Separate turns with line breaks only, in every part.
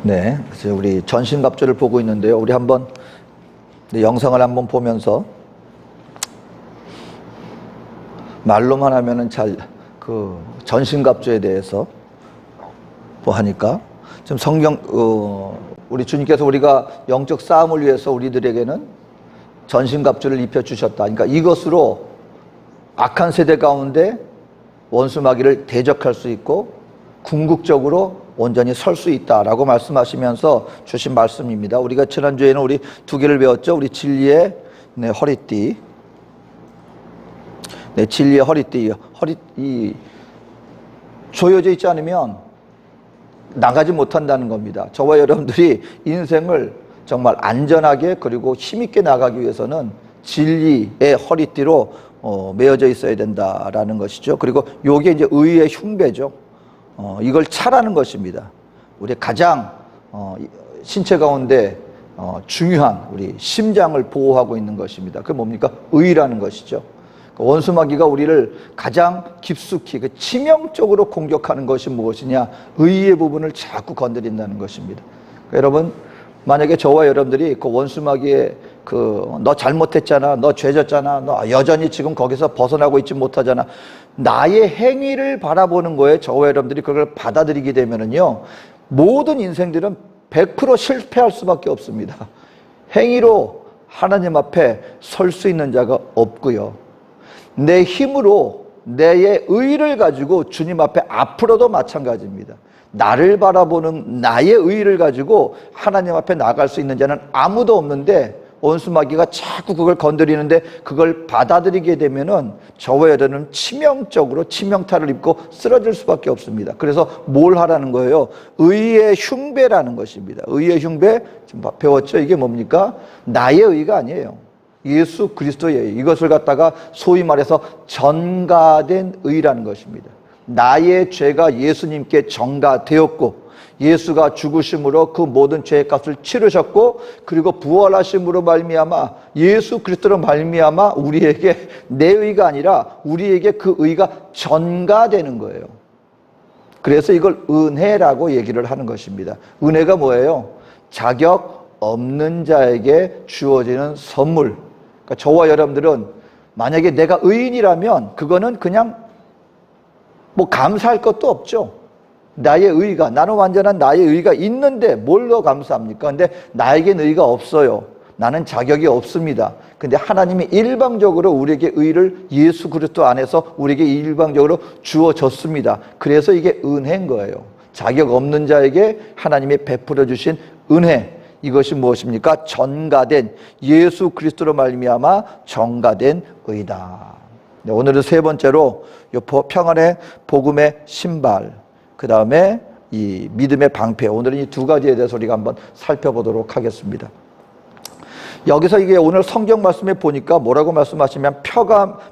네, 그래서 우리 전신갑주를 보고 있는데요. 우리 한번 영상을 한번 보면서 말로만 하면은 잘 전신갑주에 대해서 뭐 하니까 지금 성경 우리 주님께서 우리가 영적 싸움을 위해서 우리들에게는 전신갑주를 입혀 주셨다. 그러니까 이것으로 악한 세대 가운데 원수마귀를 대적할 수 있고 궁극적으로 온전히 설 수 있다라고 말씀하시면서 주신 말씀입니다. 우리가 지난주에는 우리 두 개를 배웠죠. 우리 진리의 허리띠. 네, 진리의 허리띠. 이 조여져 있지 않으면 나가지 못한다는 겁니다. 저와 여러분들이 인생을 정말 안전하게 그리고 힘있게 나가기 위해서는 진리의 허리띠로 메어져 있어야 된다라는 것이죠. 그리고 요게 이제 의의 흉배죠. 이걸 차라는 것입니다. 우리 가장 신체 가운데 중요한 우리 심장을 보호하고 있는 것입니다. 그게 뭡니까? 의라는 것이죠. 원수마귀가 우리를 가장 깊숙이 치명적으로 공격하는 것이 무엇이냐? 의의 부분을 자꾸 건드린다는 것입니다. 여러분, 만약에 저와 여러분들이 그 원수마귀의 너 잘못했잖아, 너 죄졌잖아, 너 여전히 지금 거기서 벗어나고 있지 못하잖아, 나의 행위를 바라보는 거에 저와 여러분들이 그걸 받아들이게 되면은요, 모든 인생들은 100% 실패할 수밖에 없습니다. 행위로 하나님 앞에 설 수 있는 자가 없고요, 내 힘으로 내의 의를 가지고 주님 앞에 앞으로도 마찬가지입니다. 나를 바라보는 나의 의를 가지고 하나님 앞에 나갈 수 있는 자는 아무도 없는데, 원수마귀가 자꾸 그걸 건드리는데 그걸 받아들이게 되면은 저와 여러분은 치명적으로 치명타를 입고 쓰러질 수밖에 없습니다. 그래서 뭘 하라는 거예요? 의의 흉배라는 것입니다. 의의 흉배, 지금 배웠죠? 이게 뭡니까? 나의 의가 아니에요. 예수 그리스도의 의. 이것을 갖다가 소위 말해서 전가된 의라는 것입니다. 나의 죄가 예수님께 전가되었고, 예수가 죽으심으로 그 모든 죄의 값을 치르셨고, 그리고 부활하심으로 말미암아 예수 그리스도로 말미암아 우리에게 내 의가 아니라 우리에게 그 의가 전가되는 거예요. 그래서 이걸 은혜라고 얘기를 하는 것입니다. 은혜가 뭐예요? 자격 없는 자에게 주어지는 선물. 그러니까 저와 여러분들은 만약에 내가 의인이라면 그거는 그냥 뭐 감사할 것도 없죠. 나의 의가, 나는 완전한 나의 의가 있는데 뭘 더 감사합니까? 근데 나에겐 의가 없어요. 나는 자격이 없습니다. 근데 하나님이 일방적으로 우리에게 의를 예수 그리스도 안에서 우리에게 일방적으로 주어졌습니다. 그래서 이게 은혜인 거예요. 자격 없는 자에게 하나님이 베풀어 주신 은혜. 이것이 무엇입니까? 전가된, 예수 그리스도로 말미암아 전가된 의다. 네, 오늘은 세 번째로 평안의 복음의 신발, 그 다음에 이 믿음의 방패. 오늘은 이 두 가지에 대해서 우리가 한번 살펴보도록 하겠습니다. 여기서 이게 오늘 성경 말씀에 보니까 뭐라고 말씀하시면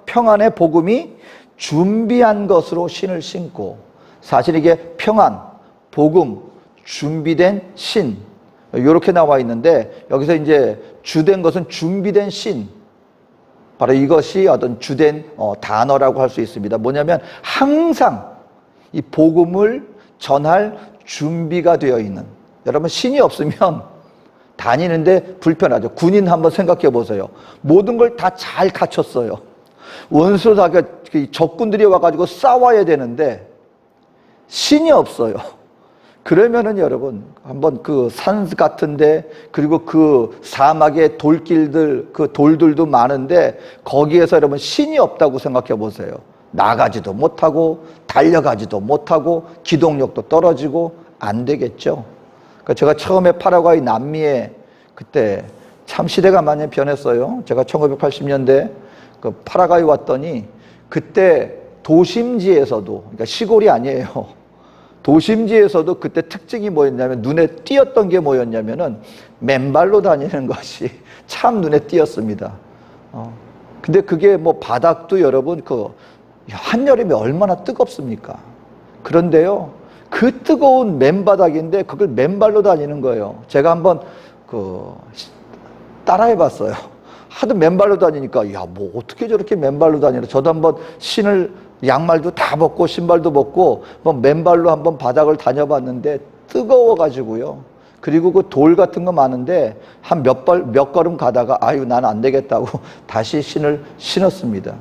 평안의 복음이 준비한 것으로 신을 신고, 사실 이게 평안, 복음, 준비된 신, 이렇게 나와 있는데, 여기서 이제 주된 것은 준비된 신, 바로 이것이 어떤 주된 단어라고 할 수 있습니다. 뭐냐면 항상 이 복음을 전할 준비가 되어 있는, 여러분 신이 없으면 다니는데 불편하죠. 군인 한번 생각해 보세요. 모든 걸 다 잘 갖췄어요. 원수가 적군들이 와가지고 싸워야 되는데 신이 없어요. 그러면은 여러분 한번 그 산 같은데, 그리고 그 사막의 돌길들, 그 돌들도 많은데 거기에서 여러분 신이 없다고 생각해 보세요. 나가지도 못하고 달려가지도 못하고 기동력도 떨어지고 안 되겠죠. 그러니까 제가 처음에 파라과이 남미에 그때 참 시대가 많이 변했어요. 제가 1980년대 그 파라과이 왔더니 그때 도심지에서도, 그러니까 시골이 아니에요. 도심지에서도 그때 특징이 뭐였냐면, 눈에 띄었던 게 뭐였냐면은 맨발로 다니는 것이 참 눈에 띄었습니다. 근데 그게 뭐 바닥도 여러분 한여름에 얼마나 뜨겁습니까? 그런데요, 그 뜨거운 맨바닥인데 그걸 맨발로 다니는 거예요. 제가 한번 따라해 봤어요. 하도 맨발로 다니니까, 야, 뭐 어떻게 저렇게 맨발로 다니나. 저도 한번 양말도 다 벗고 신발도 벗고 맨발로 한번 바닥을 다녀봤는데 뜨거워가지고요, 그리고 그 돌 같은 거 많은데 한 몇 걸음 가다가 아유 난 안 되겠다고 다시 신을 신었습니다.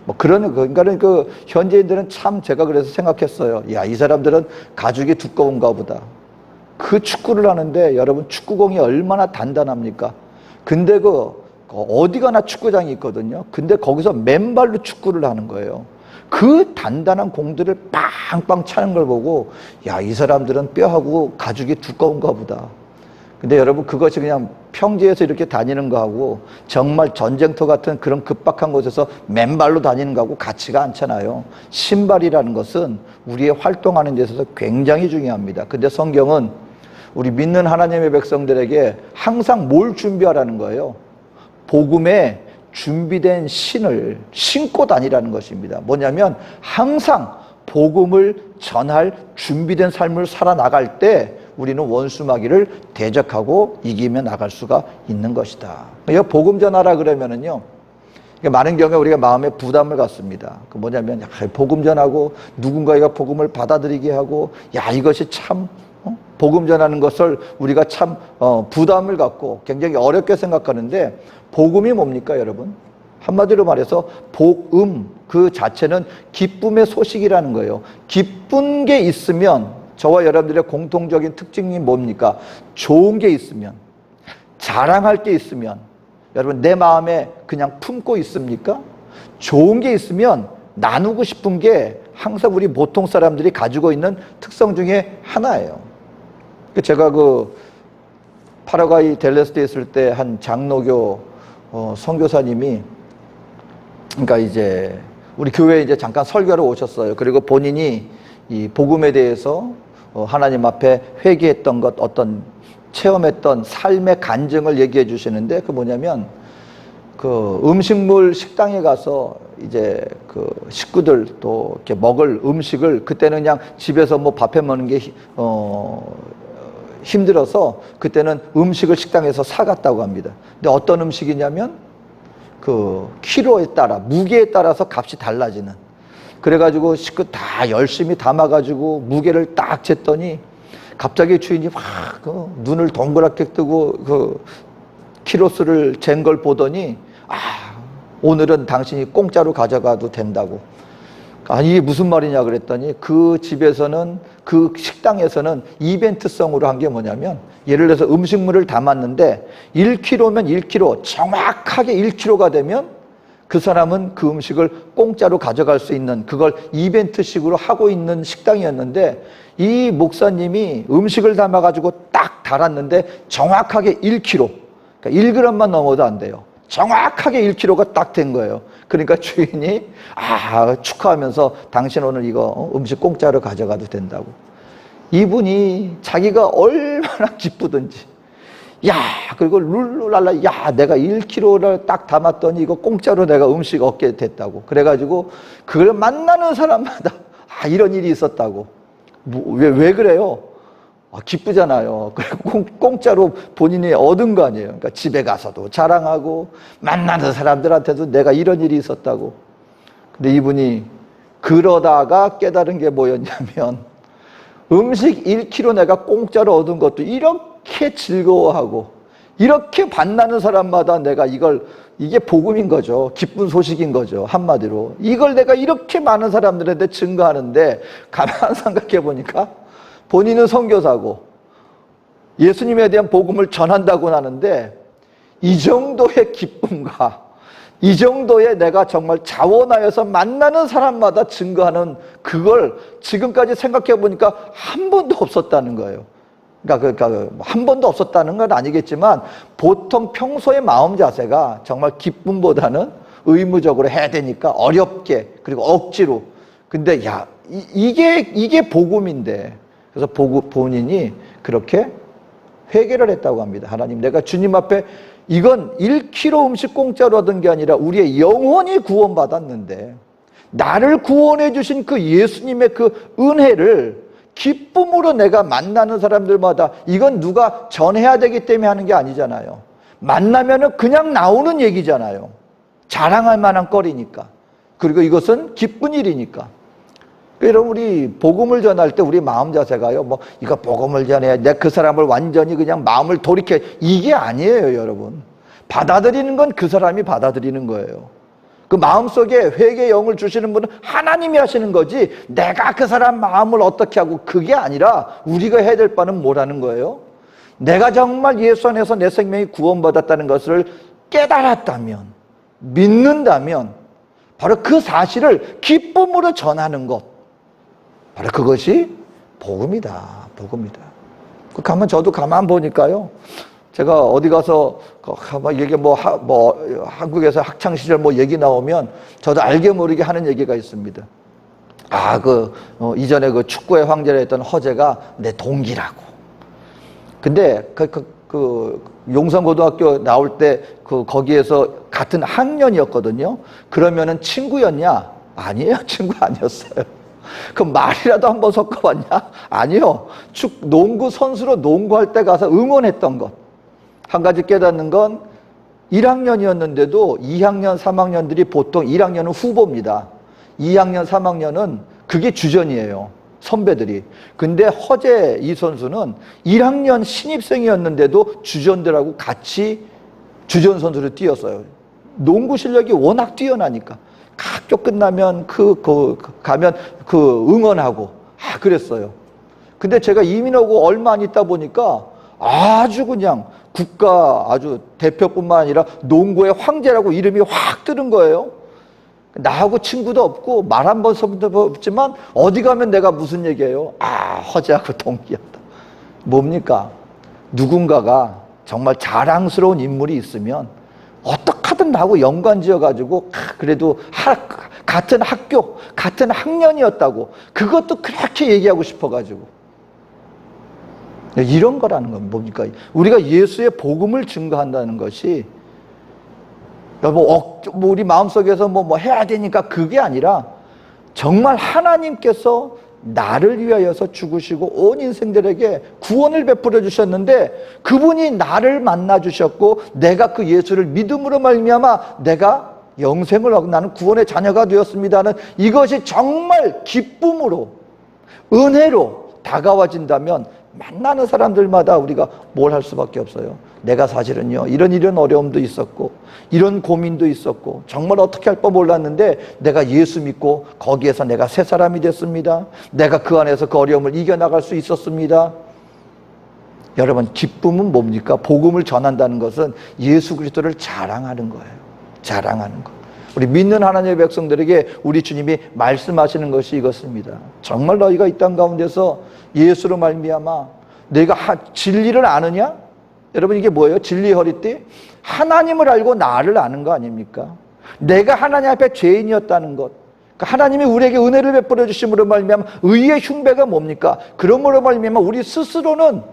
뭐 그러니까는 그 현지인들은 참 제가 그래서 생각했어요. 야, 이 사람들은 가죽이 두꺼운가 보다. 그 축구를 하는데 여러분 축구공이 얼마나 단단합니까? 근데 어디 가나 축구장이 있거든요. 근데 거기서 맨발로 축구를 하는 거예요. 그 단단한 공들을 빵빵 차는 걸 보고 야, 이 사람들은 뼈하고 가죽이 두꺼운가 보다. 근데 여러분 그것이 그냥 평지에서 이렇게 다니는 거하고 정말 전쟁터 같은 그런 급박한 곳에서 맨발로 다니는 거하고 같지가 않잖아요. 신발이라는 것은 우리의 활동하는 데 있어서 굉장히 중요합니다. 근데 성경은 우리 믿는 하나님의 백성들에게 항상 뭘 준비하라는 거예요? 복음에 준비된 신을 신고 다니라는 것입니다. 뭐냐면 항상 복음을 전할 준비된 삶을 살아나갈 때 우리는 원수마귀를 대적하고 이기며 나갈 수가 있는 것이다. 이거 복음 전하라 그러면은요, 많은 경우에 우리가 마음에 부담을 갖습니다. 그 뭐냐면 복음 전하고 누군가가 복음을 받아들이게 하고 야 이것이 참 복음 전하는 것을 우리가 참 부담을 갖고 굉장히 어렵게 생각하는데 복음이 뭡니까 여러분? 한마디로 말해서 복음 그 자체는 기쁨의 소식이라는 거예요. 기쁜 게 있으면 저와 여러분들의 공통적인 특징이 뭡니까? 좋은 게 있으면, 자랑할 게 있으면 여러분 내 마음에 그냥 품고 있습니까? 좋은 게 있으면 나누고 싶은 게 항상 우리 보통 사람들이 가지고 있는 특성 중에 하나예요. 제가 파라과이 델레스테에 있을 때 한 장로교 선교사님이 그러니까 이제 우리 교회에 이제 잠깐 설교를 오셨어요. 그리고 본인이 이 복음에 대해서 하나님 앞에 회개했던 것, 어떤 체험했던 삶의 간증을 얘기해 주시는데 그 뭐냐면 그 음식물 식당에 가서 이제 그 식구들 또 이렇게 먹을 음식을 그때는 그냥 집에서 뭐 밥해 먹는 게 힘들어서 그때는 음식을 식당에서 사갔다고 합니다. 근데 어떤 음식이냐면 그 키로에 따라 무게에 따라서 값이 달라지는. 그래가지고 식구 다 열심히 담아가지고 무게를 딱 쟀더니 갑자기 주인이 확 눈을 동그랗게 뜨고 그 키로수를 잰 걸 보더니 오늘은 당신이 공짜로 가져가도 된다고. 아니 이게 무슨 말이냐 그랬더니 그 집에서는 그 식당에서는 이벤트성으로 한 게 뭐냐면 예를 들어서 음식물을 담았는데 1kg면 1kg 정확하게 1kg가 되면 그 사람은 그 음식을 공짜로 가져갈 수 있는 그걸 이벤트식으로 하고 있는 식당이었는데 이 목사님이 음식을 담아가지고 딱 달았는데 정확하게 1kg 그러니까 1g만 넘어도 안 돼요. 정확하게 1kg가 딱 된 거예요. 그러니까 주인이 축하하면서 당신 오늘 이거 음식 공짜로 가져가도 된다고. 이분이 자기가 얼마나 기쁘든지 그리고 룰루랄라 내가 1kg를 딱 담았더니 이거 공짜로 내가 음식 얻게 됐다고. 그래가지고 그걸 만나는 사람마다 이런 일이 있었다고. 왜 그래요? 기쁘잖아요. 그리고 공짜로 본인이 얻은 거 아니에요. 그러니까 집에 가서도 자랑하고 만나는 사람들한테도 내가 이런 일이 있었다고. 근데 이분이 그러다가 깨달은 게 뭐였냐면 음식 1kg 내가 공짜로 얻은 것도 이렇게 즐거워하고 이렇게 만나는 사람마다 내가 이게 복음인 거죠. 기쁜 소식인 거죠. 한마디로. 이걸 내가 이렇게 많은 사람들한테 증거하는데 가만 생각해 보니까 본인은 선교사고 예수님에 대한 복음을 전한다고 하는데 이 정도의 기쁨과 이 정도의 내가 정말 자원하여서 만나는 사람마다 증거하는 그걸 지금까지 생각해 보니까 한 번도 없었다는 거예요. 그러니까 한 번도 없었다는 건 아니겠지만 보통 평소의 마음 자세가 정말 기쁨보다는 의무적으로 해야 되니까 어렵게 그리고 억지로. 근데 이게 복음인데 그래서 본인이 그렇게 회개를 했다고 합니다. 하나님 내가 주님 앞에 이건 1kg 음식 공짜로 얻은 게 아니라 우리의 영혼이 구원받았는데 나를 구원해 주신 그 예수님의 그 은혜를 기쁨으로 내가 만나는 사람들마다 이건 누가 전해야 되기 때문에 하는 게 아니잖아요. 만나면은 그냥 나오는 얘기잖아요. 자랑할 만한 거리니까. 그리고 이것은 기쁜 일이니까. 여러분, 우리 복음을 전할 때 우리 마음 자세가요, 뭐 이거 복음을 전해 내가 그 사람을 완전히 그냥 마음을 돌이켜, 이게 아니에요. 여러분, 받아들이는 건 그 사람이 받아들이는 거예요. 그 마음속에 회개의 영을 주시는 분은 하나님이 하시는 거지, 내가 그 사람 마음을 어떻게 하고, 그게 아니라 우리가 해야 될 바는 뭐라는 거예요? 내가 정말 예수 안에서 내 생명이 구원받았다는 것을 깨달았다면, 믿는다면 바로 그 사실을 기쁨으로 전하는 것, 바로 그것이 복음이다. 복음이다. 가만, 저도 가만 보니까요, 제가 어디 가서 이게 한국에서 학창 시절 얘기 나오면 저도 알게 모르게 하는 얘기가 있습니다. 이전에 그 축구의 황제라 했던 허재가 내 동기라고. 근데 용산고등학교 나올 때 거기에서 같은 학년이었거든요. 그러면은 친구였냐? 아니에요. 친구 아니었어요. 그럼 말이라도 한번 섞어봤냐? 아니요. 농구 선수로 농구할 때 가서 응원했던 것. 한 가지 깨닫는 건 1학년이었는데도 2학년, 3학년들이 보통 1학년은 후보입니다. 2학년, 3학년은 그게 주전이에요. 선배들이. 근데 허재 이 선수는 1학년 신입생이었는데도 주전들하고 같이 주전 선수를 뛰었어요. 농구 실력이 워낙 뛰어나니까. 학교 끝나면 가면 응원하고 그랬어요. 근데 제가 이민 오고 얼마 안 있다 보니까 아주 그냥 국가 아주 대표뿐만 아니라 농구의 황제라고 이름이 확 뜨는 거예요. 나하고 친구도 없고 말 한 번 써본도 없지만 어디 가면 내가 무슨 얘기해요? 허재하고 동기였다. 뭡니까? 누군가가 정말 자랑스러운 인물이 있으면 어떻게 하든 나하고 연관지어가지고 그래도 같은 학교, 같은 학년이었다고 그것도 그렇게 얘기하고 싶어가지고 이런 거라는 건 뭡니까? 우리가 예수의 복음을 증거한다는 것이 우리 마음속에서 해야 되니까 그게 아니라 정말 하나님께서 나를 위하여서 죽으시고 온 인생들에게 구원을 베풀어 주셨는데 그분이 나를 만나 주셨고 내가 그 예수를 믿음으로 말미암아 내가 영생을 얻고 나는 구원의 자녀가 되었습니다는 이것이 정말 기쁨으로 은혜로 다가와진다면 만나는 사람들마다 우리가 뭘 할 수밖에 없어요. 내가 사실은요 이런 어려움도 있었고 이런 고민도 있었고 정말 어떻게 할 바 몰랐는데 내가 예수 믿고 거기에서 내가 새 사람이 됐습니다. 내가 그 안에서 그 어려움을 이겨나갈 수 있었습니다. 여러분, 기쁨은 뭡니까? 복음을 전한다는 것은 예수 그리스도를 자랑하는 거예요. 자랑하는 것. 우리 믿는 하나님의 백성들에게 우리 주님이 말씀하시는 것이 이것입니다. 정말 너희가 이 땅 가운데서 예수로 말미암아 너희가 진리를 아느냐? 여러분, 이게 뭐예요? 진리의 허리띠? 하나님을 알고 나를 아는 거 아닙니까? 내가 하나님 앞에 죄인이었다는 것, 하나님이 우리에게 은혜를 베풀어 주심으로 말미암아 의의 흉배가 뭡니까? 그러므로 말미암아 우리 스스로는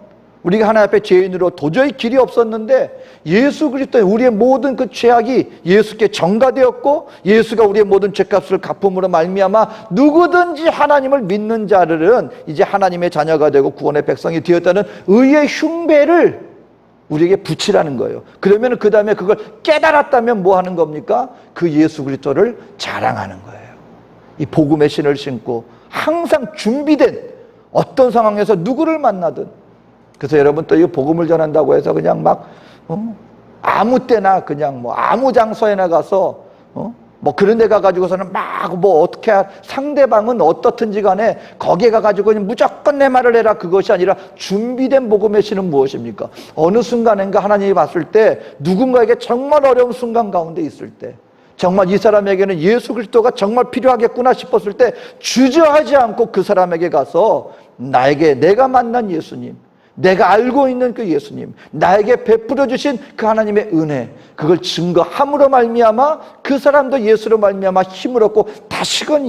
우리가 하나님 앞에 죄인으로 도저히 길이 없었는데 예수 그리스도의 우리의 모든 그 죄악이 예수께 전가되었고 예수가 우리의 모든 죄값을 갚음으로 말미암아 누구든지 하나님을 믿는 자들은 이제 하나님의 자녀가 되고 구원의 백성이 되었다는 의의 흉배를 우리에게 붙이라는 거예요. 그러면 그 다음에 그걸 깨달았다면 뭐 하는 겁니까? 그 예수 그리스도를 자랑하는 거예요. 이 복음의 신을 신고 항상 준비된 어떤 상황에서 누구를 만나든. 그래서 여러분 또 이 복음을 전한다고 해서 그냥 아무 때나 그냥 아무 장소에나 가서 그런 데 가가지고서는 어떻게 상대방은 어떻든지 간에 거기에 가가지고 무조건 내 말을 해라, 그것이 아니라 준비된 복음의 신은 무엇입니까? 어느 순간인가 하나님이 봤을 때 누군가에게 정말 어려운 순간 가운데 있을 때 정말 이 사람에게는 예수 그리스도가 정말 필요하겠구나 싶었을 때 주저하지 않고 그 사람에게 가서 내가 만난 예수님, 내가 알고 있는 그 예수님, 나에게 베풀어 주신 그 하나님의 은혜, 그걸 증거함으로 말미암아 그 사람도 예수로 말미암아 힘을 얻고 다시금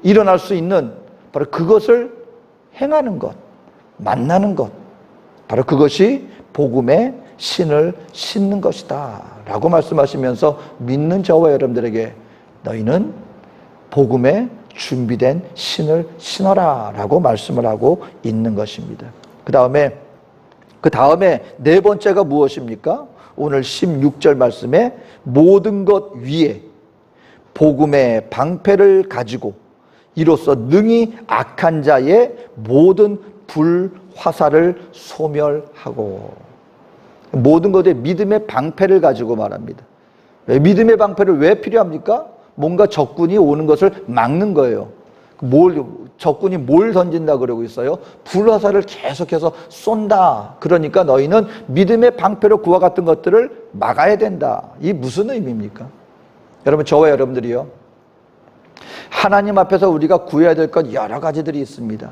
일어날 수 있는 바로 그것을 행하는 것, 만나는 것, 바로 그것이 복음의 신을 신는 것이다 라고 말씀하시면서 믿는 저와 여러분들에게 너희는 복음의 준비된 신을 신어라 라고 말씀을 하고 있는 것입니다. 그 다음에 네 번째가 무엇입니까? 오늘 16절 말씀에 모든 것 위에 복음의 방패를 가지고 이로써 능히 악한 자의 모든 불화살을 소멸하고. 모든 것에 믿음의 방패를 가지고 말합니다. 믿음의 방패를 왜 필요합니까? 뭔가 적군이 오는 것을 막는 거예요. 적군이 뭘 던진다 그러고 있어요? 불화살을 계속해서 쏜다. 그러니까 너희는 믿음의 방패로 그와 같은 것들을 막아야 된다. 이게 무슨 의미입니까? 여러분, 저와 여러분들이요, 하나님 앞에서 우리가 구해야 될 것 여러 가지들이 있습니다.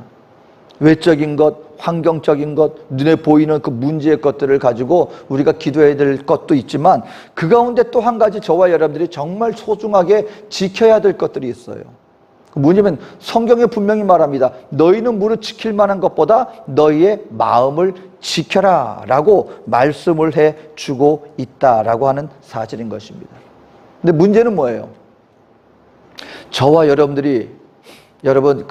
외적인 것, 환경적인 것, 눈에 보이는 그 문제의 것들을 가지고 우리가 기도해야 될 것도 있지만, 그 가운데 또 한 가지 저와 여러분들이 정말 소중하게 지켜야 될 것들이 있어요. 뭐냐면 성경에 분명히 말합니다. 너희는 무릇 지킬 만한 것보다 너희의 마음을 지켜라 라고 말씀을 해주고 있다라고 하는 사실인 것입니다. 근데 문제는 뭐예요? 저와 여러분들이, 여러분,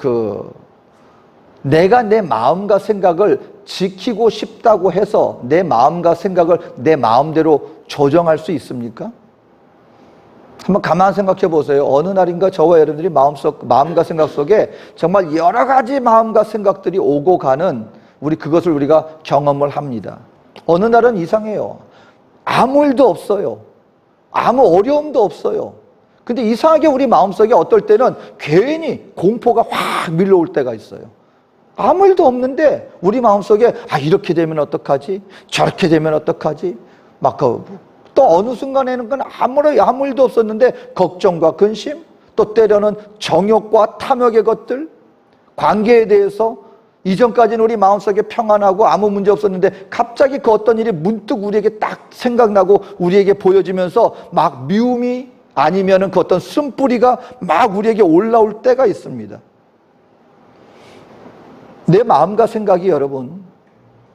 내가 내 마음과 생각을 지키고 싶다고 해서 내 마음과 생각을 내 마음대로 조정할 수 있습니까? 한번 가만 생각해 보세요. 어느 날인가 저와 여러분들이 마음과 생각 속에 정말 여러 가지 마음과 생각들이 오고 가는, 그것을 우리가 경험을 합니다. 어느 날은 이상해요. 아무 일도 없어요. 아무 어려움도 없어요. 근데 이상하게 우리 마음속에 어떨 때는 괜히 공포가 확 밀려올 때가 있어요. 아무 일도 없는데 우리 마음속에 이렇게 되면 어떡하지? 저렇게 되면 어떡하지? 또 어느 순간에는 아무 일도 없었는데 걱정과 근심, 또 때로는 정욕과 탐욕의 것들, 관계에 대해서 이전까지는 우리 마음속에 평안하고 아무 문제 없었는데 갑자기 그 어떤 일이 문득 우리에게 딱 생각나고 우리에게 보여지면서 막 미움이 아니면은 그 어떤 쓴뿌리가 막 우리에게 올라올 때가 있습니다. 내 마음과 생각이, 여러분,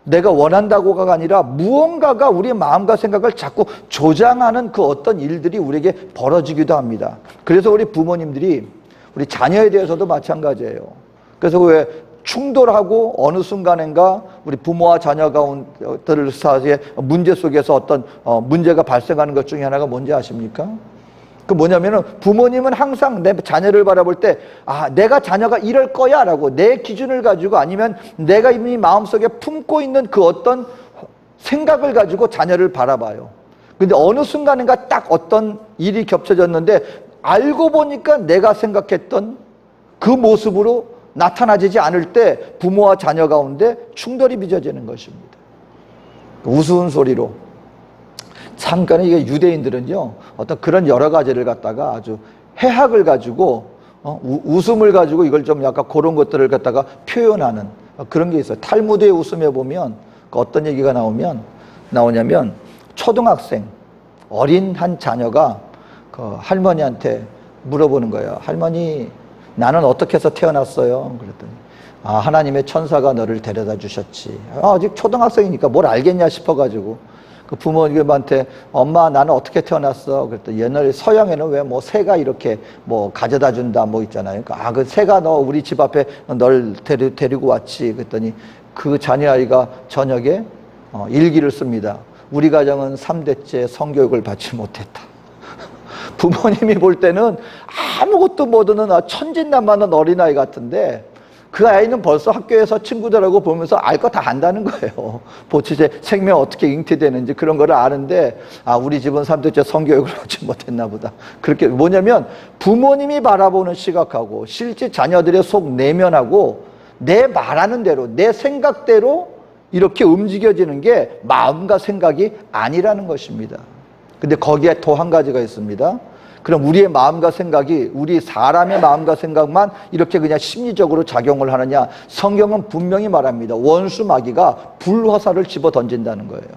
내가 원한다고가 아니라 무언가가 우리의 마음과 생각을 자꾸 조장하는 그 어떤 일들이 우리에게 벌어지기도 합니다. 그래서 우리 부모님들이 우리 자녀에 대해서도 마찬가지예요. 그래서 왜 충돌하고 어느 순간인가 우리 부모와 자녀 가운데 사이의 문제 속에서 어떤 문제가 발생하는 것 중에 하나가 뭔지 아십니까? 그 뭐냐면은 부모님은 항상 내 자녀를 바라볼 때 내가 자녀가 이럴 거야 라고 내 기준을 가지고, 아니면 내가 이미 마음속에 품고 있는 그 어떤 생각을 가지고 자녀를 바라봐요. 근데 어느 순간인가 딱 어떤 일이 겹쳐졌는데 알고 보니까 내가 생각했던 그 모습으로 나타나지 않을 때 부모와 자녀 가운데 충돌이 빚어지는 것입니다. 우스운 소리로. 잠깐 이게 유대인들은요, 어떤 그런 여러 가지를 갖다가 아주 해학을 가지고 웃음을 가지고 이걸 좀 약간 그런 것들을 갖다가 표현하는 그런 게 있어요. 탈무드의 웃음에 보면 어떤 얘기가 나오냐면 초등학생 어린 한 자녀가 그 할머니한테 물어보는 거예요. 할머니, 나는 어떻게 해서 태어났어요? 그랬더니 하나님의 천사가 너를 데려다 주셨지. 아직 초등학생이니까 뭘 알겠냐 싶어가지고 그 부모님한테 엄마, 나는 어떻게 태어났어? 그랬더니 옛날에 서양에는 왜 새가 이렇게 가져다 준다 있잖아요. 그 새가 너 우리 집 앞에 널 데리고 왔지. 그랬더니 그 자녀아이가 저녁에 일기를 씁니다. 우리 가정은 3대째 성교육을 받지 못했다. 부모님이 볼 때는 아무것도 모르는 천진난만한 어린아이 같은데 그 아이는 벌써 학교에서 친구들하고 보면서 알 거 다 안다는 거예요. 보치제 생명 어떻게 잉태되는지 그런 거를 아는데 우리 집은 3대째 성교육을 받지 못했나 보다. 그렇게 뭐냐면 부모님이 바라보는 시각하고 실제 자녀들의 속 내면하고 내 말하는 대로 내 생각대로 이렇게 움직여지는 게 마음과 생각이 아니라는 것입니다. 근데 거기에 또 한 가지가 있습니다. 그럼 우리의 마음과 생각이 우리 사람의 마음과 생각만 이렇게 그냥 심리적으로 작용을 하느냐? 성경은 분명히 말합니다. 원수 마귀가 불화살을 집어 던진다는 거예요.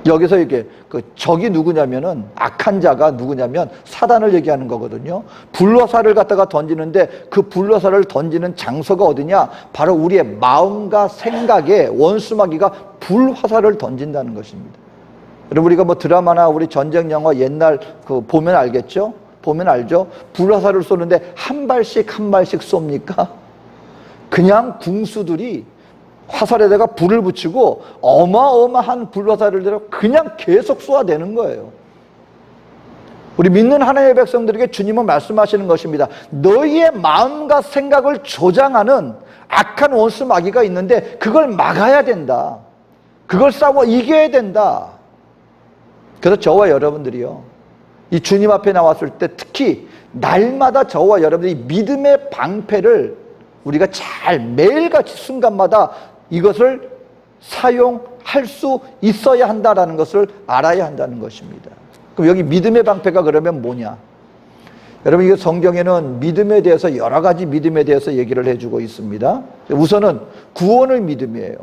여기서 이게 적이 누구냐면은, 악한 자가 누구냐면 사단을 얘기하는 거거든요. 불화살을 갖다가 던지는데 그 불화살을 던지는 장소가 어디냐? 바로 우리의 마음과 생각에 원수 마귀가 불화살을 던진다는 것입니다. 여러분, 우리가 드라마나 우리 전쟁 영화 옛날 보면 알겠죠? 보면 알죠? 불화살을 쏘는데 한 발씩 쏩니까? 그냥 궁수들이 화살에다가 불을 붙이고 어마어마한 불화살을 들어 그냥 계속 쏘아대는 거예요. 우리 믿는 하나님의 백성들에게 주님은 말씀하시는 것입니다. 너희의 마음과 생각을 조장하는 악한 원수 마귀가 있는데 그걸 막아야 된다. 그걸 싸워 이겨야 된다. 그래서 저와 여러분들이요, 이 주님 앞에 나왔을 때 특히 날마다 저와 여러분들이 믿음의 방패를 우리가 잘 매일같이 순간마다 이것을 사용할 수 있어야 한다는 것을 알아야 한다는 것입니다. 그럼 여기 믿음의 방패가 그러면 뭐냐? 여러분, 이거 성경에는 믿음에 대해서 여러 가지 믿음에 대해서 얘기를 해주고 있습니다. 우선은 구원의 믿음이에요.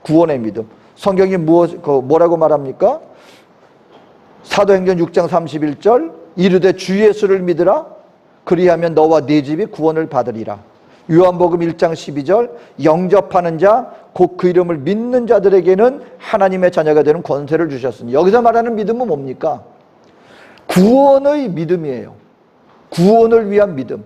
구원의 믿음. 성경이 뭐라고 말합니까? 사도행전 6장 31절, 이르되 주 예수를 믿으라. 그리하면 너와 네 집이 구원을 받으리라. 요한복음 1장 12절, 영접하는 자, 곧 그 이름을 믿는 자들에게는 하나님의 자녀가 되는 권세를 주셨으니. 여기서 말하는 믿음은 뭡니까? 구원의 믿음이에요. 구원을 위한 믿음.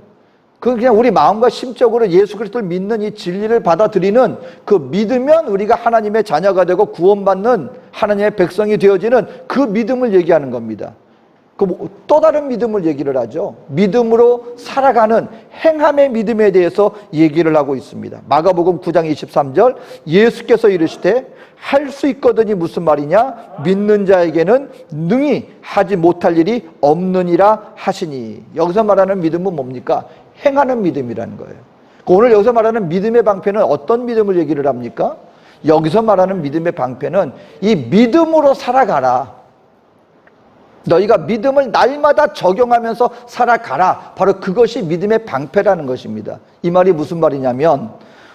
그 그냥 우리 마음과 심적으로 예수 그리스도를 믿는 이 진리를 받아들이는 그 믿으면 우리가 하나님의 자녀가 되고 구원받는 하나님의 백성이 되어지는 그 믿음을 얘기하는 겁니다. 또 다른 믿음을 얘기를 하죠. 믿음으로 살아가는 행함의 믿음에 대해서 얘기를 하고 있습니다. 마가복음 9장 23절, 예수께서 이르시되 할 수 있거든이 무슨 말이냐? 믿는 자에게는 능히 하지 못할 일이 없느니라 하시니. 여기서 말하는 믿음은 뭡니까? 행하는 믿음이라는 거예요. 오늘 여기서 말하는 믿음의 방패는 어떤 믿음을 얘기를 합니까? 여기서 말하는 믿음의 방패는 이 믿음으로 살아가라. 너희가 믿음을 날마다 적용하면서 살아가라. 바로 그것이 믿음의 방패라는 것입니다. 이 말이 무슨 말이냐면,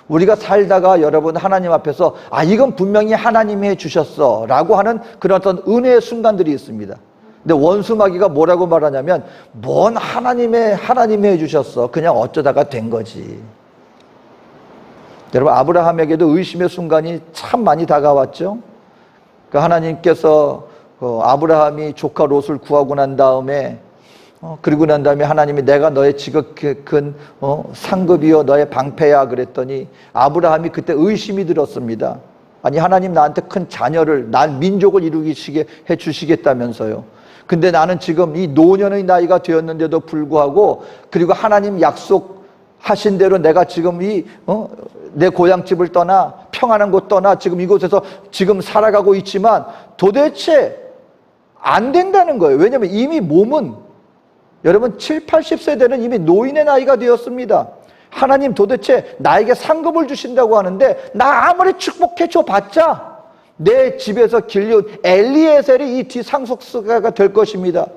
우리가 살다가 여러분 하나님 앞에서 이건 분명히 하나님이 해주셨어 라고 하는 그런 어떤 은혜의 순간들이 있습니다. 근데 원수 마귀가 뭐라고 말하냐면, 뭔 하나님이 해주셨어, 그냥 어쩌다가 된 거지. 여러분, 아브라함에게도 의심의 순간이 참 많이 다가왔죠. 그 하나님께서 아브라함이 조카 롯을 구하고 난 다음에 그리고 난 다음에 하나님이 내가 너의 지극한 상급이요 너의 방패야 그랬더니 아브라함이 그때 의심이 들었습니다. 아니, 하나님 나한테 큰 자녀를, 난 민족을 이루게 해주시겠다면서요. 근데 나는 지금 이 노년의 나이가 되었는데도 불구하고, 그리고 하나님 약속하신 대로 내가 지금 내 고향집을 떠나 평안한 곳 떠나 지금 이곳에서 지금 살아가고 있지만 도대체 안 된다는 거예요. 왜냐하면 이미 몸은 여러분 7, 80세대는 이미 노인의 나이가 되었습니다. 하나님 도대체 나에게 상급을 주신다고 하는데 나 아무리 축복해 줘봤자 내 집에서 길려온 엘리에셀이 이 뒤상속자가 될 것입니다.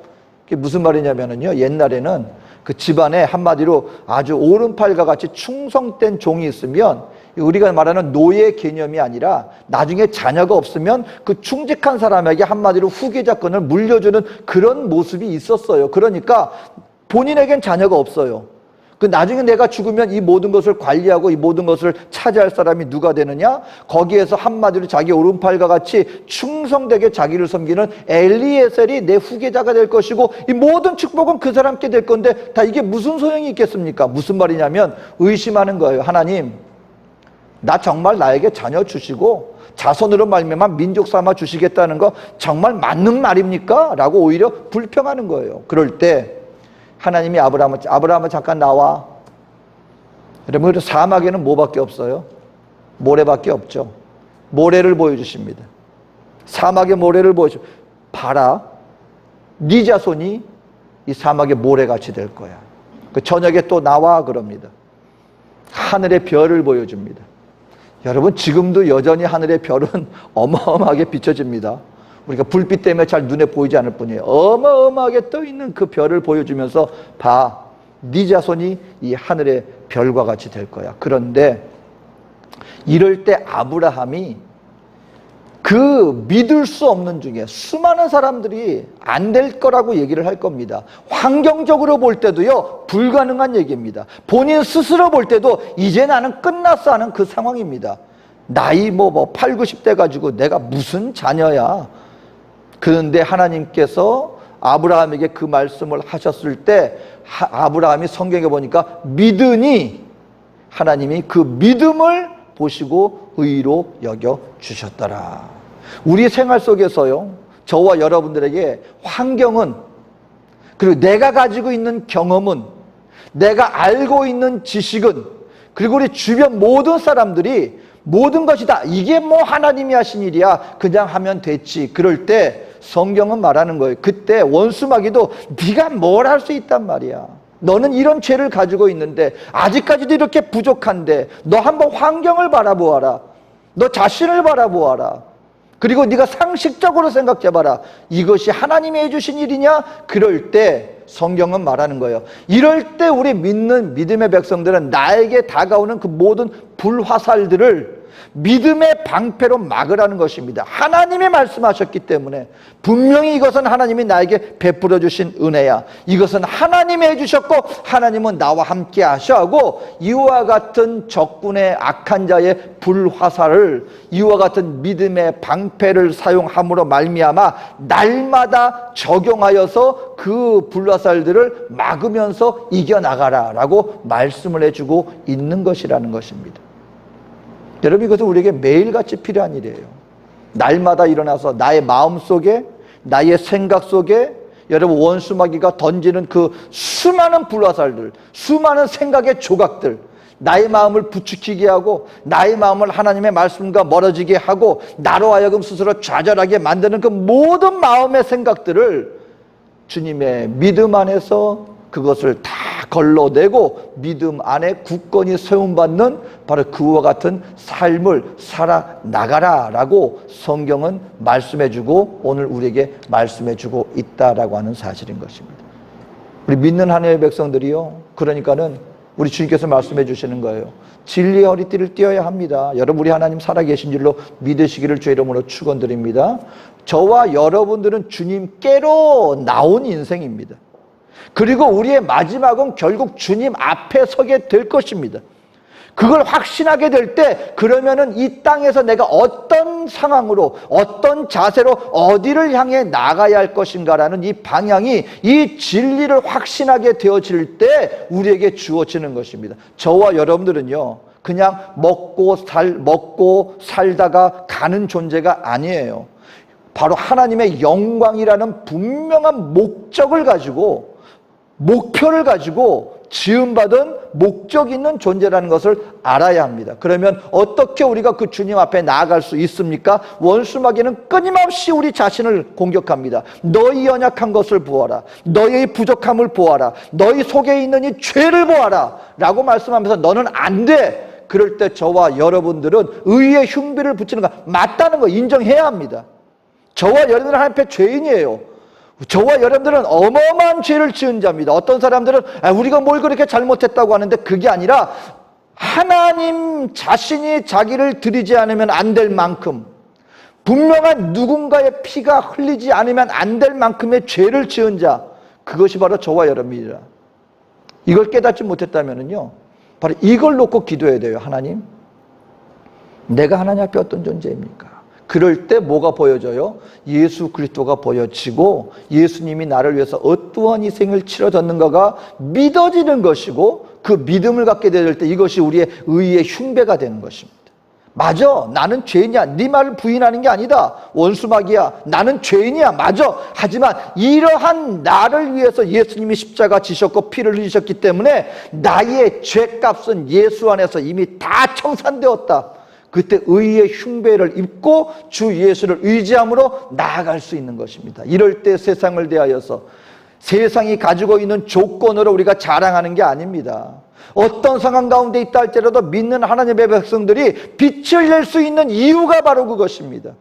그게 무슨 말이냐면요, 옛날에는 그 집안에 한마디로 아주 오른팔과 같이 충성된 종이 있으면, 우리가 말하는 노예 개념이 아니라 나중에 자녀가 없으면 그 충직한 사람에게 한마디로 후계자권을 물려주는 그런 모습이 있었어요. 그러니까 본인에겐 자녀가 없어요. 그 나중에 내가 죽으면 이 모든 것을 관리하고 이 모든 것을 차지할 사람이 누가 되느냐? 거기에서 한마디로 자기 오른팔과 같이 충성되게 자기를 섬기는 엘리에셀이 내 후계자가 될 것이고, 이 모든 축복은 그 사람께 될 건데 다 이게 무슨 소용이 있겠습니까? 무슨 말이냐면 의심하는 거예요. 하나님, 나 정말 나에게 자녀 주시고 자손으로 말미암아 민족 삼아 주시겠다는 거 정말 맞는 말입니까? 라고 오히려 불평하는 거예요. 그럴 때 하나님이 아브라함은 잠깐 나와. 여러분, 사막에는 뭐밖에 없어요? 모래밖에 없죠. 모래를 보여주십니다. 사막의 모래를 보여주십니다. 봐라, 네 자손이 이 사막의 모래같이 될 거야. 그 저녁에 또 나와 그럽니다. 하늘의 별을 보여줍니다. 여러분, 지금도 여전히 하늘의 별은 어마어마하게 비춰집니다. 우리가 불빛 때문에 잘 눈에 보이지 않을 뿐이에요. 어마어마하게 떠있는 그 별을 보여주면서 봐, 네 자손이 이 하늘의 별과 같이 될 거야. 그런데 이럴 때 아브라함이 그 믿을 수 없는 중에 수많은 사람들이 안 될 거라고 얘기를 할 겁니다. 환경적으로 볼 때도요, 불가능한 얘기입니다. 본인 스스로 볼 때도 이제 나는 끝났어 하는 그 상황입니다. 나이 8, 90대 가지고 내가 무슨 자녀야. 그런데 하나님께서 아브라함에게 그 말씀을 하셨을 때 아브라함이 성경에 보니까 믿으니 하나님이 그 믿음을 보시고 의로 여겨 주셨더라. 우리 생활 속에서요, 저와 여러분들에게 환경은 그리고 내가 가지고 있는 경험은, 내가 알고 있는 지식은, 그리고 우리 주변 모든 사람들이 모든 것이 다 이게 뭐 하나님이 하신 일이야, 그냥 하면 됐지. 그럴 때 성경은 말하는 거예요. 그때 원수마귀도 네가 뭘 할 수 있단 말이야. 너는 이런 죄를 가지고 있는데, 아직까지도 이렇게 부족한데, 너 한번 환경을 바라보아라. 너 자신을 바라보아라. 그리고 네가 상식적으로 생각해봐라. 이것이 하나님이 해주신 일이냐? 그럴 때 성경은 말하는 거예요. 이럴 때 우리 믿는 믿음의 백성들은 나에게 다가오는 그 모든 불화살들을 믿음의 방패로 막으라는 것입니다. 하나님이 말씀하셨기 때문에, 분명히 이것은 하나님이 나에게 베풀어 주신 은혜야, 이것은 하나님이 해주셨고 하나님은 나와 함께 하셔 하고, 이와 같은 적군의 악한 자의 불화살을, 이와 같은 믿음의 방패를 사용함으로 말미암아 날마다 적용하여서 그 불화살들을 막으면서 이겨나가라 라고 말씀을 해주고 있는 것이라는 것입니다. 여러분, 이것은 우리에게 매일같이 필요한 일이에요. 날마다 일어나서 나의 마음속에, 나의 생각 속에 여러분 원수마귀가 던지는 그 수많은 불화살들, 수많은 생각의 조각들, 나의 마음을 부추기게 하고 나의 마음을 하나님의 말씀과 멀어지게 하고 나로 하여금 스스로 좌절하게 만드는 그 모든 마음의 생각들을 주님의 믿음 안에서 그것을 다 걸러내고 믿음 안에 굳건히 세움받는 바로 그와 같은 삶을 살아나가라 라고 성경은 말씀해주고 오늘 우리에게 말씀해주고 있다라고 하는 사실인 것입니다. 우리 믿는 하나님의 백성들이요, 그러니까는 우리 주님께서 말씀해 주시는 거예요. 진리의 허리띠를 띄어야 합니다. 여러분, 우리 하나님 살아계신 줄로 믿으시기를 주의 이름으로 축원드립니다. 저와 여러분들은 주님께로 나온 인생입니다. 그리고 우리의 마지막은 결국 주님 앞에 서게 될 것입니다. 그걸 확신하게 될 때, 그러면은 이 땅에서 내가 어떤 상황으로, 어떤 자세로 어디를 향해 나가야 할 것인가라는 이 방향이, 이 진리를 확신하게 되어질 때 우리에게 주어지는 것입니다. 저와 여러분들은요, 그냥 먹고 살다가 가는 존재가 아니에요. 바로 하나님의 영광이라는 분명한 목적을 가지고, 목표를 가지고 지음받은 목적 있는 존재라는 것을 알아야 합니다. 그러면 어떻게 우리가 그 주님 앞에 나아갈 수 있습니까? 원수마귀는 끊임없이 우리 자신을 공격합니다. 너희 연약한 것을 보아라, 너희 부족함을 보아라, 너희 속에 있는 이 죄를 보아라 라고 말씀하면서 너는 안 돼. 그럴 때 저와 여러분들은 의의 흉비를 붙이는 거 맞다는 거 인정해야 합니다. 저와 여러분들은 하나님 앞에 죄인이에요. 저와 여러분들은 어마어마한 죄를 지은 자입니다. 어떤 사람들은 우리가 뭘 그렇게 잘못했다고 하는데, 그게 아니라 하나님 자신이 자기를 드리지 않으면 안 될 만큼, 분명한 누군가의 피가 흘리지 않으면 안 될 만큼의 죄를 지은 자, 그것이 바로 저와 여러분입니다. 이걸 깨닫지 못했다면요, 바로 이걸 놓고 기도해야 돼요. 하나님, 내가 하나님 앞에 어떤 존재입니까? 그럴 때 뭐가 보여져요? 예수 그리스도가 보여지고 예수님이 나를 위해서 어떠한 희생을 치러졌는가가 믿어지는 것이고, 그 믿음을 갖게 될 때 이것이 우리의 의의 흉배가 되는 것입니다. 맞아, 나는 죄인이야. 네 말을 부인하는 게 아니다. 원수마귀야, 나는 죄인이야. 맞아. 하지만 이러한 나를 위해서 예수님이 십자가 지셨고 피를 흘리셨기 때문에 나의 죄값은 예수 안에서 이미 다 청산되었다. 그때 의의 흉배를 입고 주 예수를 의지함으로 나아갈 수 있는 것입니다. 이럴 때 세상을 대하여서 세상이 가지고 있는 조건으로 우리가 자랑하는 게 아닙니다. 어떤 상황 가운데 있다 할지라도 믿는 하나님의 백성들이 빛을 낼 수 있는 이유가 바로 그것입니다.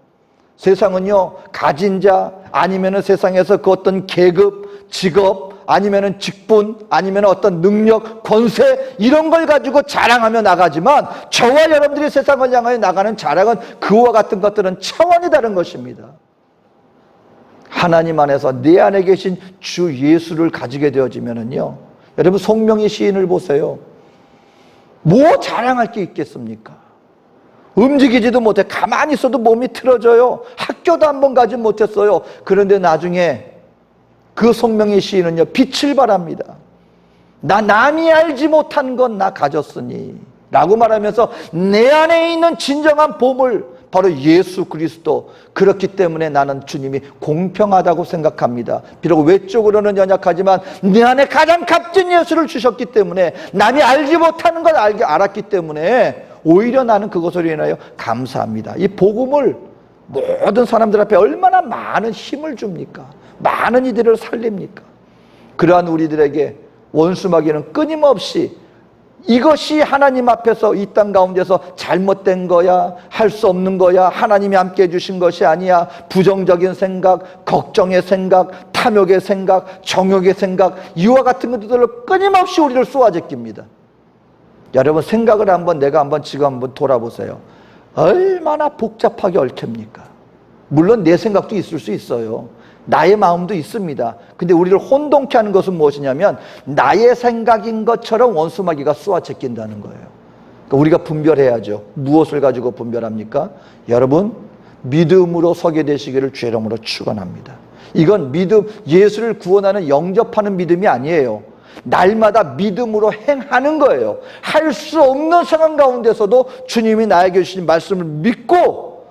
세상은요, 가진 자, 아니면은 세상에서 그 어떤 계급, 직업, 아니면은 직분, 아니면 어떤 능력, 권세, 이런 걸 가지고 자랑하며 나가지만, 저와 여러분들이 세상을 향하여 나가는 자랑은 그와 같은 것들은 차원이 다른 것입니다. 하나님 안에서 내 안에 계신 주 예수를 가지게 되어지면은요, 여러분 송명희 시인을 보세요. 뭐 자랑할 게 있겠습니까? 움직이지도 못해. 가만히 있어도 몸이 틀어져요. 학교도 한 번 가지 못했어요. 그런데 나중에 그 송명희 시인은요, 빛을 발합니다. 나 남이 알지 못한 건 나 가졌으니 라고 말하면서 내 안에 있는 진정한 보물, 바로 예수 그리스도. 그렇기 때문에 나는 주님이 공평하다고 생각합니다. 비록 외적으로는 연약하지만 내 안에 가장 값진 예수를 주셨기 때문에, 남이 알지 못하는 걸 알았기 때문에 오히려 나는 그것으로 인하여 감사합니다. 이 복음을 모든 사람들 앞에 얼마나 많은 힘을 줍니까? 많은 이들을 살립니까? 그러한 우리들에게 원수마귀는 끊임없이 이것이 하나님 앞에서 이 땅 가운데서 잘못된 거야, 할 수 없는 거야, 하나님이 함께 해주신 것이 아니야, 부정적인 생각, 걱정의 생각, 탐욕의 생각, 정욕의 생각, 이와 같은 것들을 끊임없이 우리를 쏘아제낍니다. 여러분, 생각을 내가 한번 지금 한번 돌아보세요. 얼마나 복잡하게 얽힙니까? 물론 내 생각도 있을 수 있어요. 나의 마음도 있습니다. 근데 우리를 혼동케 하는 것은 무엇이냐면, 나의 생각인 것처럼 원수마귀가 쏘아제낀다는 거예요. 그러니까 우리가 분별해야죠. 무엇을 가지고 분별합니까? 여러분, 믿음으로 서게 되시기를 주의 이름으로 축원합니다. 이건 믿음, 예수를 구원하는 영접하는 믿음이 아니에요. 날마다 믿음으로 행하는 거예요. 할 수 없는 상황 가운데서도 주님이 나에게 주신 말씀을 믿고,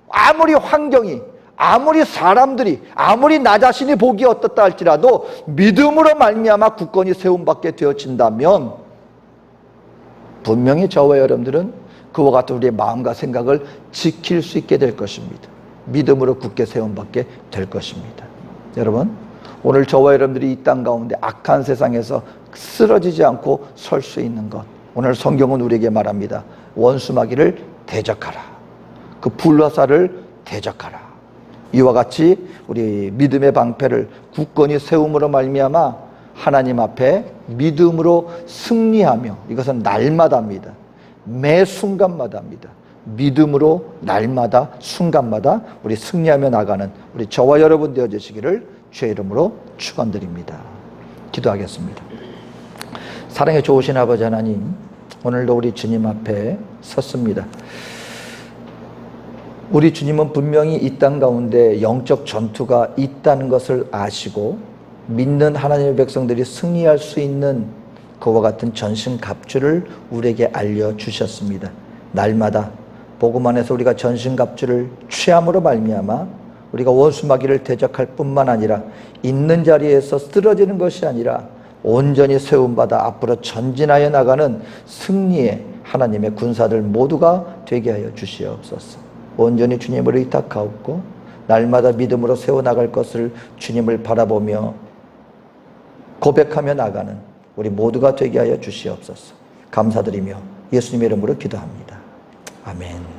아무리 환경이, 아무리 사람들이, 아무리 나 자신이 보기 어떻다 할지라도 믿음으로 말미암아 굳건히 세움받게 되어진다면, 분명히 저와 여러분들은 그와 같은 우리의 마음과 생각을 지킬 수 있게 될 것입니다. 믿음으로 굳게 세움받게 될 것입니다. 여러분, 오늘 저와 여러분들이 이 땅 가운데 악한 세상에서 쓰러지지 않고 설 수 있는 것, 오늘 성경은 우리에게 말합니다. 원수마귀를 대적하라. 그 불화살을 대적하라. 이와 같이 우리 믿음의 방패를 굳건히 세움으로 말미암아 하나님 앞에 믿음으로 승리하며, 이것은 날마다입니다. 매 순간마다입니다. 믿음으로 날마다 순간마다 우리 승리하며 나가는 우리 저와 여러분 되어주시기를 주의 이름으로 축원드립니다. 기도하겠습니다. 사랑의 좋으신 아버지 하나님, 오늘도 우리 주님 앞에 섰습니다. 우리 주님은 분명히 이 땅 가운데 영적 전투가 있다는 것을 아시고, 믿는 하나님의 백성들이 승리할 수 있는 그와 같은 전신갑주를 우리에게 알려주셨습니다. 날마다 복음 안에서 우리가 전신갑주를 취함으로 말미암아 우리가 원수마귀를 대적할 뿐만 아니라 있는 자리에서 쓰러지는 것이 아니라 온전히 세움받아 앞으로 전진하여 나가는 승리의 하나님의 군사들 모두가 되게 하여 주시옵소서. 온전히 주님을 의탁하옵고 날마다 믿음으로 세워나갈 것을 주님을 바라보며 고백하며 나가는 우리 모두가 되게 하여 주시옵소서. 감사드리며 예수님의 이름으로 기도합니다. 아멘.